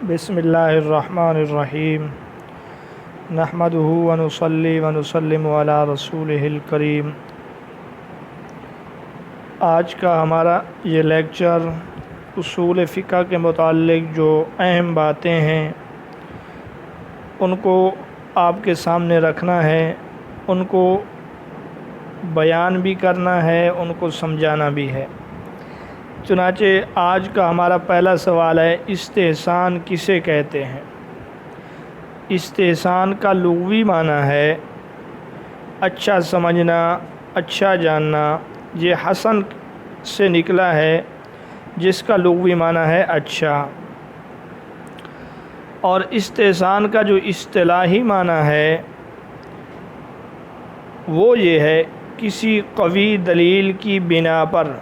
بسم اللہ الرحمن الرحیم نحمدہ ونصلی ونسلم علی رسولہ الکریم۔ آج کا ہمارا یہ لیکچر اصول فقہ کے متعلق جو اہم باتیں ہیں ان کو آپ کے سامنے رکھنا ہے، ان کو بیان بھی کرنا ہے، ان کو سمجھانا بھی ہے۔ چنانچہ آج کا ہمارا پہلا سوال ہے، استحسان کسے کہتے ہیں؟ استحسان کا لغوی معنی ہے اچھا سمجھنا، اچھا جاننا۔ یہ حسن سے نکلا ہے جس کا لغوی معنی ہے اچھا، اور استحسان کا جو اصطلاحی معنی ہے وہ یہ ہے کسی قوی دلیل کی بنا پر،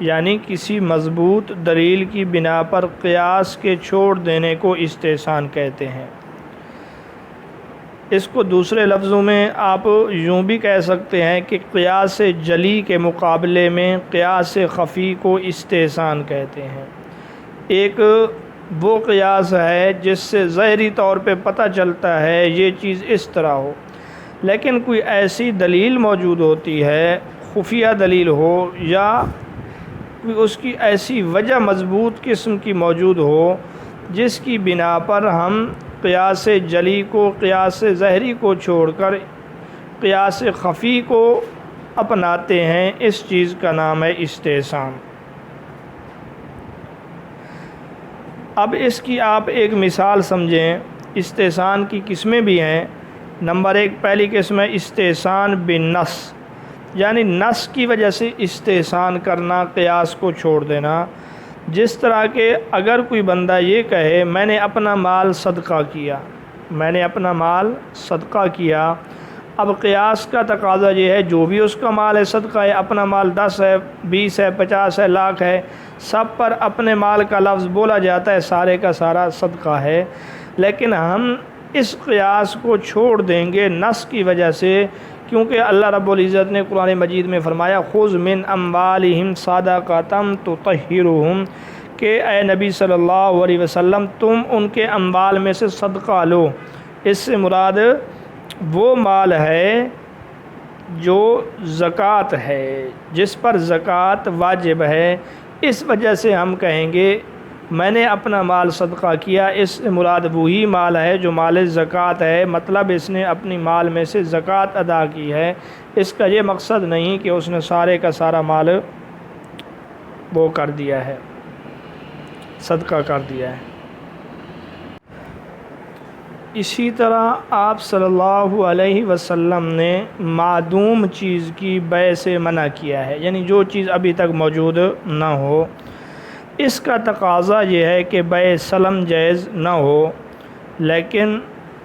یعنی کسی مضبوط دلیل کی بنا پر قیاس کے چھوڑ دینے کو استحسان کہتے ہیں۔ اس کو دوسرے لفظوں میں آپ یوں بھی کہہ سکتے ہیں کہ قیاس جلی کے مقابلے میں قیاس خفی کو استحسان کہتے ہیں۔ ایک وہ قیاس ہے جس سے ظاہری طور پہ پتہ چلتا ہے یہ چیز اس طرح ہو، لیکن کوئی ایسی دلیل موجود ہوتی ہے، خفیہ دلیل ہو یا اس کی ایسی وجہ مضبوط قسم کی موجود ہو جس کی بنا پر ہم قیاس جلی کو، قیاس ظاہری کو چھوڑ کر قیاس خفی کو اپناتے ہیں، اس چیز کا نام ہے استحسان۔ اب اس کی آپ ایک مثال سمجھیں۔ استحسان کی قسمیں بھی ہیں۔ نمبر ایک، پہلی قسم ہے استحسان بالنص، یعنی نص کی وجہ سے استحسان کرنا، قیاس کو چھوڑ دینا۔ جس طرح کہ اگر کوئی بندہ یہ کہے میں نے اپنا مال صدقہ کیا، میں نے اپنا مال صدقہ کیا، اب قیاس کا تقاضا یہ ہے جو بھی اس کا مال ہے صدقہ ہے، اپنا مال 10 ہے، 20 ہے، 50 ہے، لاکھ ہے، سب پر اپنے مال کا لفظ بولا جاتا ہے، سارے کا سارا صدقہ ہے، لیکن ہم اس قیاس کو چھوڑ دیں گے نص کی وجہ سے، کیونکہ اللہ رب العزت نے قرآن مجید میں فرمایا خذ من اموالہم صدقۃ تطہرہم، کہ اے نبی صلی اللہ علیہ وسلم تم ان کے اموال میں سے صدقہ لو۔ اس سے مراد وہ مال ہے جو زکوٰۃ ہے، جس پر زکوٰۃ واجب ہے۔ اس وجہ سے ہم کہیں گے میں نے اپنا مال صدقہ کیا، اس سے مراد وہی مال ہے جو مال زکوٰۃ ہے، مطلب اس نے اپنی مال میں سے زکوٰۃ ادا کی ہے۔ اس کا یہ مقصد نہیں کہ اس نے سارے کا سارا مال وہ کر دیا ہے، صدقہ کر دیا ہے۔ اسی طرح آپ صلی اللہ علیہ وسلم نے معدوم چیز کی بیع سے منع کیا ہے، یعنی جو چیز ابھی تک موجود نہ ہو۔ اس کا تقاضا یہ ہے کہ بیع سلم جائز نہ ہو، لیکن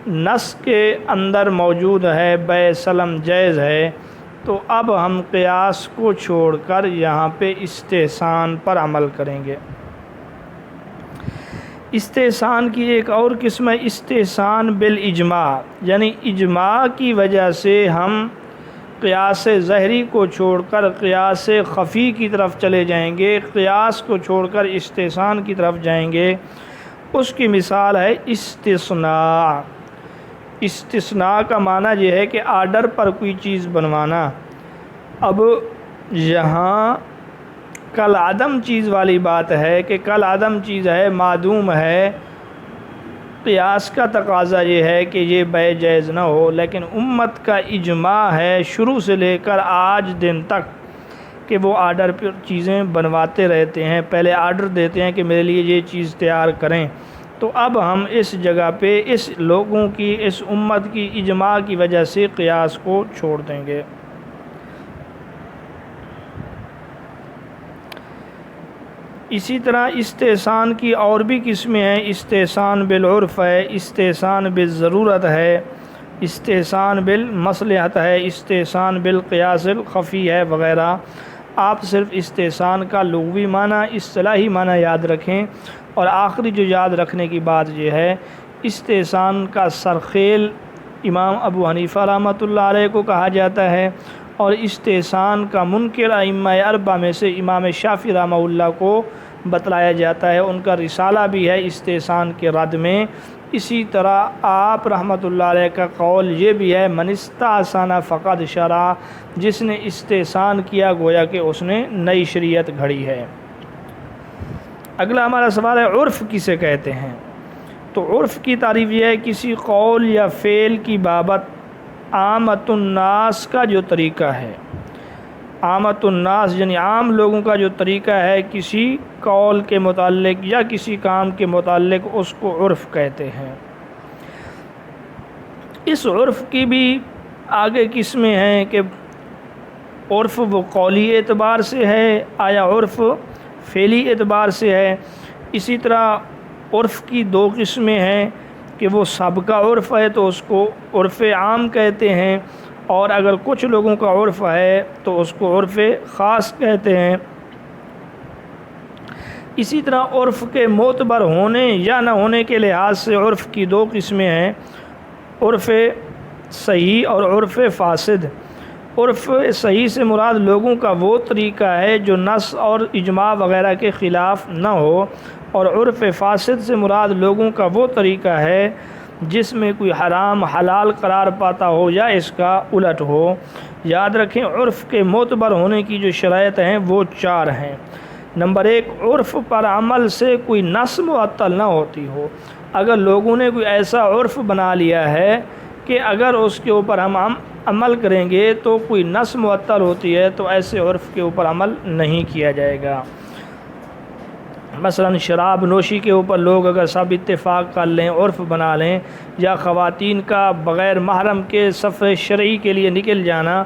نص کے اندر موجود ہے بیع سلم جائز ہے، تو اب ہم قیاس کو چھوڑ کر یہاں پہ استحسان پر عمل کریں گے۔ استحسان کی ایک اور قسم ہے استحسان بالاجماع، یعنی اجماع کی وجہ سے ہم قیاس ظاہری کو چھوڑ کر قیاس خفی کی طرف چلے جائیں گے، قیاس کو چھوڑ کر استحسان کی طرف جائیں گے۔ اس کی مثال ہے استثناء۔ استثناء کا معنی یہ ہے کہ آرڈر پر کوئی چیز بنوانا۔ اب یہاں کل عدم چیز والی بات ہے کہ کل عدم چیز ہے، معدوم ہے، قیاس کا تقاضا یہ ہے کہ یہ بیع جائز نہ ہو، لیکن امت کا اجماع ہے شروع سے لے کر آج دن تک کہ وہ آرڈر پر چیزیں بنواتے رہتے ہیں، پہلے آرڈر دیتے ہیں کہ میرے لیے یہ چیز تیار کریں۔ تو اب ہم اس جگہ پہ اس لوگوں کی، اس امت کی اجماع کی وجہ سے قیاس کو چھوڑ دیں گے۔ اسی طرح استحسان کی اور بھی قسمیں ہیں۔ استحسان بالعرف ہے، استحسان بالضرورت ہے، استحسان بالمصلحت ہے، استحسان بالقیاس الخفی ہے وغیرہ۔ آپ صرف استحسان کا لغوی معنی، اصطلاحی معنی یاد رکھیں، اور آخری جو یاد رکھنے کی بات یہ ہے استحسان کا سرخیل امام ابو حنیفہ رحمۃ اللہ علیہ کو کہا جاتا ہے، اور استحسان کا منکر ائمہ اربعہ میں سے امام شافعی رحمہ اللہ کو بتلایا جاتا ہے، ان کا رسالہ بھی ہے استحسان کے رد میں۔ اسی طرح آپ رحمۃ اللہ علیہ کا قول یہ بھی ہے من استحسن فقد شرع، جس نے استحسان کیا گویا کہ اس نے نئی شریعت گھڑی ہے۔ اگلا ہمارا سوال ہے عرف کسے کہتے ہیں؟ تو عرف کی تعریف یہ ہے کسی قول یا فعل کی بابت عامۃ الناس کا جو طریقہ ہے، عامۃ الناس یعنی عام لوگوں کا جو طریقہ ہے کسی قول کے متعلق یا کسی کام کے متعلق، اس کو عرف کہتے ہیں۔ اس عرف کی بھی آگے قسمیں ہیں کہ عرف وہ قولی اعتبار سے ہے آیا عرف فعلی اعتبار سے ہے۔ اسی طرح عرف کی دو قسمیں ہیں کہ وہ سب کا عرف ہے تو اس کو عرف عام کہتے ہیں، اور اگر کچھ لوگوں کا عرف ہے تو اس کو عرف خاص کہتے ہیں۔ اسی طرح عرف کے معتبر ہونے یا نہ ہونے کے لحاظ سے عرف کی دو قسمیں ہیں، عرف صحیح اور عرف فاسد۔ عرف صحیح سے مراد لوگوں کا وہ طریقہ ہے جو نص اور اجماع وغیرہ کے خلاف نہ ہو، اور عرف فاسد سے مراد لوگوں کا وہ طریقہ ہے جس میں کوئی حرام حلال قرار پاتا ہو یا اس کا الٹ ہو۔ یاد رکھیں عرف کے معتبر ہونے کی جو شرائط ہیں وہ 4 ہیں۔ نمبر 1، عرف پر عمل سے کوئی نص معطل نہ ہوتی ہو۔ اگر لوگوں نے کوئی ایسا عرف بنا لیا ہے کہ اگر اس کے اوپر ہم عمل کریں گے تو کوئی نص معطل ہوتی ہے تو ایسے عرف کے اوپر عمل نہیں کیا جائے گا۔ مثلا شراب نوشی کے اوپر لوگ اگر سب اتفاق کر لیں، عرف بنا لیں، یا خواتین کا بغیر محرم کے سفر شرعی کے لیے نکل جانا،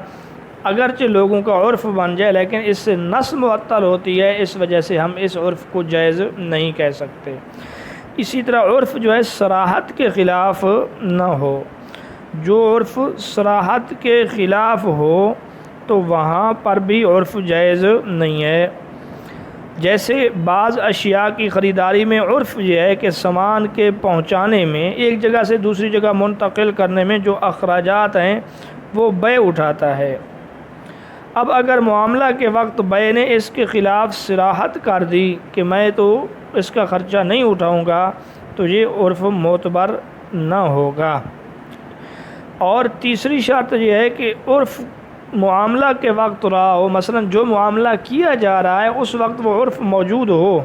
اگرچہ لوگوں کا عرف بن جائے لیکن اس سے نص معطل ہوتی ہے، اس وجہ سے ہم اس عرف کو جائز نہیں کہہ سکتے۔ اسی طرح عرف جو ہے صراحت کے خلاف نہ ہو۔ جو عرف صراحت کے خلاف ہو تو وہاں پر بھی عرف جائز نہیں ہے۔ جیسے بعض اشیاء کی خریداری میں عرف یہ ہے کہ سامان کے پہنچانے میں، ایک جگہ سے دوسری جگہ منتقل کرنے میں جو اخراجات ہیں وہ بے اٹھاتا ہے۔ اب اگر معاملہ کے وقت بے نے اس کے خلاف صراحت کر دی کہ میں تو اس کا خرچہ نہیں اٹھاؤں گا، تو یہ عرف معتبر نہ ہوگا۔ اور تیسری شرط یہ ہے کہ عرف معاملہ کے وقت رہا ہو، مثلا جو معاملہ کیا جا رہا ہے اس وقت وہ عرف موجود ہو۔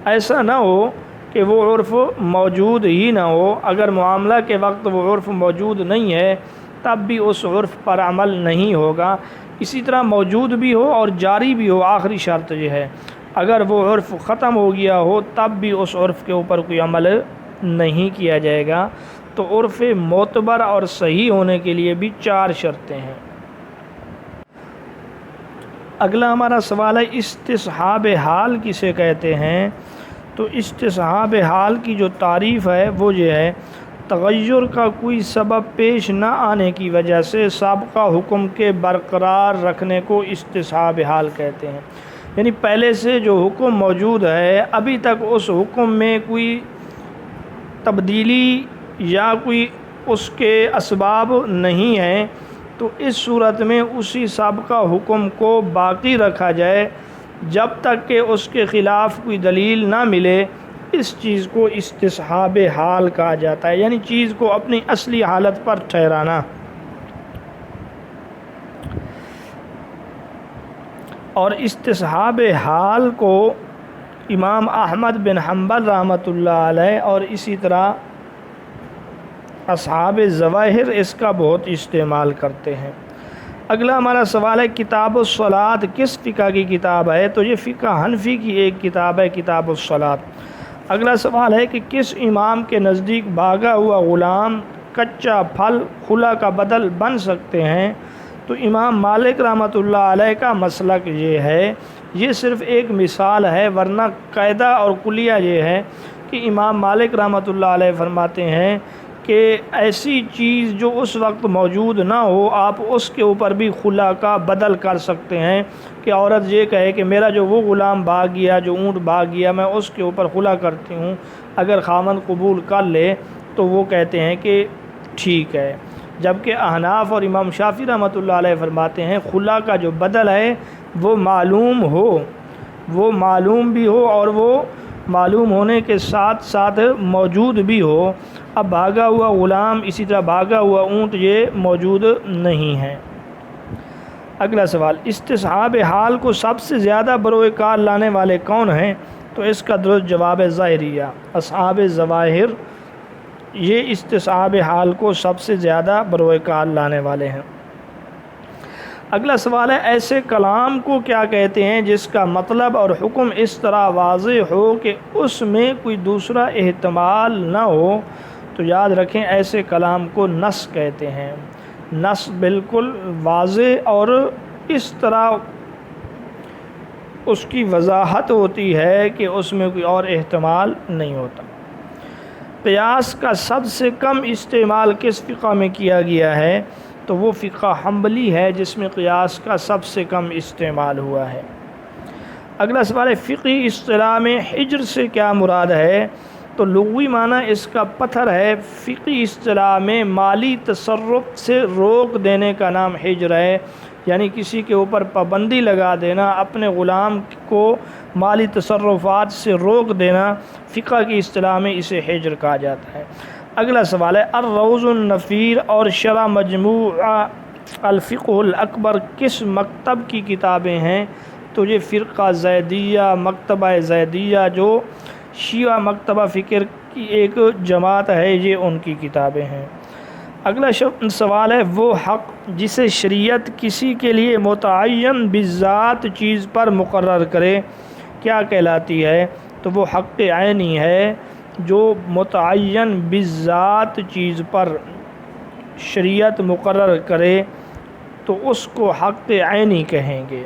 ایسا نہ ہو کہ وہ عرف موجود ہی نہ ہو، اگر معاملہ کے وقت وہ عرف موجود نہیں ہے تب بھی اس عرف پر عمل نہیں ہوگا۔ اسی طرح موجود بھی ہو اور جاری بھی ہو، آخری شرط یہ ہے اگر وہ عرف ختم ہو گیا ہو تب بھی اس عرف کے اوپر کوئی عمل نہیں کیا جائے گا۔ تو عرف معتبر اور صحیح ہونے کے لیے بھی 4 شرطیں ہیں۔ اگلا ہمارا سوال ہے استصحاب حال کسے کہتے ہیں؟ تو استصحاب حال کی جو تعریف ہے وہ یہ ہے تغیر کا کوئی سبب پیش نہ آنے کی وجہ سے سابقہ حکم کے برقرار رکھنے کو استصحاب حال کہتے ہیں۔ یعنی پہلے سے جو حکم موجود ہے ابھی تک اس حکم میں کوئی تبدیلی یا کوئی اس کے اسباب نہیں ہیں، تو اس صورت میں اسی سابقہ حکم کو باقی رکھا جائے جب تک کہ اس کے خلاف کوئی دلیل نہ ملے۔ اس چیز کو استصحاب حال کہا جاتا ہے، یعنی چیز کو اپنی اصلی حالت پر ٹھہرانا۔ اور استصحاب حال کو امام احمد بن حنبل رحمۃ اللہ علیہ اور اسی طرح اصحاب ظواہر اس کا بہت استعمال کرتے ہیں۔ اگلا ہمارا سوال ہے کتاب الصلاۃ کس فقہ کی کتاب ہے؟ تو یہ فقہ حنفی کی ایک کتاب ہے، کتاب الصلاۃ۔ اگلا سوال ہے کہ کس امام کے نزدیک بھاگا ہوا غلام کچا پھل خلا کا بدل بن سکتے ہیں؟ تو امام مالک رحمۃ اللہ علیہ کا مسلک یہ ہے، یہ صرف ایک مثال ہے ورنہ قاعدہ اور کلیہ یہ ہے کہ امام مالک رحمۃ اللہ علیہ فرماتے ہیں کہ ایسی چیز جو اس وقت موجود نہ ہو آپ اس کے اوپر بھی خلا کا بدل کر سکتے ہیں، کہ عورت یہ کہے کہ میرا جو وہ غلام بھاگ گیا، جو اونٹ بھاگ گیا، میں اس کے اوپر خلا کرتی ہوں، اگر خاوند قبول کر لے تو وہ کہتے ہیں کہ ٹھیک ہے۔ جبکہ احناف اور امام شافعی رحمۃ اللہ علیہ فرماتے ہیں خلا کا جو بدل ہے وہ معلوم ہو، وہ معلوم بھی ہو اور وہ معلوم ہونے کے ساتھ ساتھ موجود بھی ہو۔ اب بھاگا ہوا غلام، اسی طرح بھاگا ہوا اونٹ، یہ موجود نہیں ہے۔ اگلا سوال، استصحاب حال کو سب سے زیادہ بروئے کار لانے والے کون ہیں؟ تو اس کا درست جواب ہے ظاہریہ، اصحاب ظواہر، یہ استصحاب حال کو سب سے زیادہ بروئے کار لانے والے ہیں۔ اگلا سوال ہے، ایسے کلام کو کیا کہتے ہیں جس کا مطلب اور حکم اس طرح واضح ہو کہ اس میں کوئی دوسرا احتمال نہ ہو؟ تو یاد رکھیں ایسے کلام کو نص کہتے ہیں۔ نص بالکل واضح اور اس طرح اس کی وضاحت ہوتی ہے کہ اس میں کوئی اور احتمال نہیں ہوتا۔ قیاس کا سب سے کم استعمال کس فقہ میں کیا گیا ہے؟ تو وہ فقہ حنبلی ہے جس میں قیاس کا سب سے کم استعمال ہوا ہے۔ اگلا سوال ہے، فقہی اصطلاح میں حجر سے کیا مراد ہے؟ تو لغوی معنی اس کا پتھر ہے۔ فقہی اصطلاح میں مالی تصرف سے روک دینے کا نام حجر ہے، یعنی کسی کے اوپر پابندی لگا دینا، اپنے غلام کو مالی تصرفات سے روک دینا، فقہ کی اصطلاح میں اسے حجر کہا جاتا ہے۔ اگلا سوال ہے، الروض النفیر اور شرح مجموعہ الفقہ الاکبر کس مکتب کی کتابیں ہیں؟ تو یہ فرقہ زیدیہ، مکتبہ زیدیہ جو شیعہ مکتبہ فکر کی ایک جماعت ہے، یہ ان کی کتابیں ہیں۔ اگلا سوال ہے، وہ حق جسے شریعت کسی کے لیے متعین بذات چیز پر مقرر کرے کیا کہلاتی ہے؟ تو وہ حق عینی ہے، جو متعین بذات چیز پر شریعت مقرر کرے تو اس کو حق عینی کہیں گے۔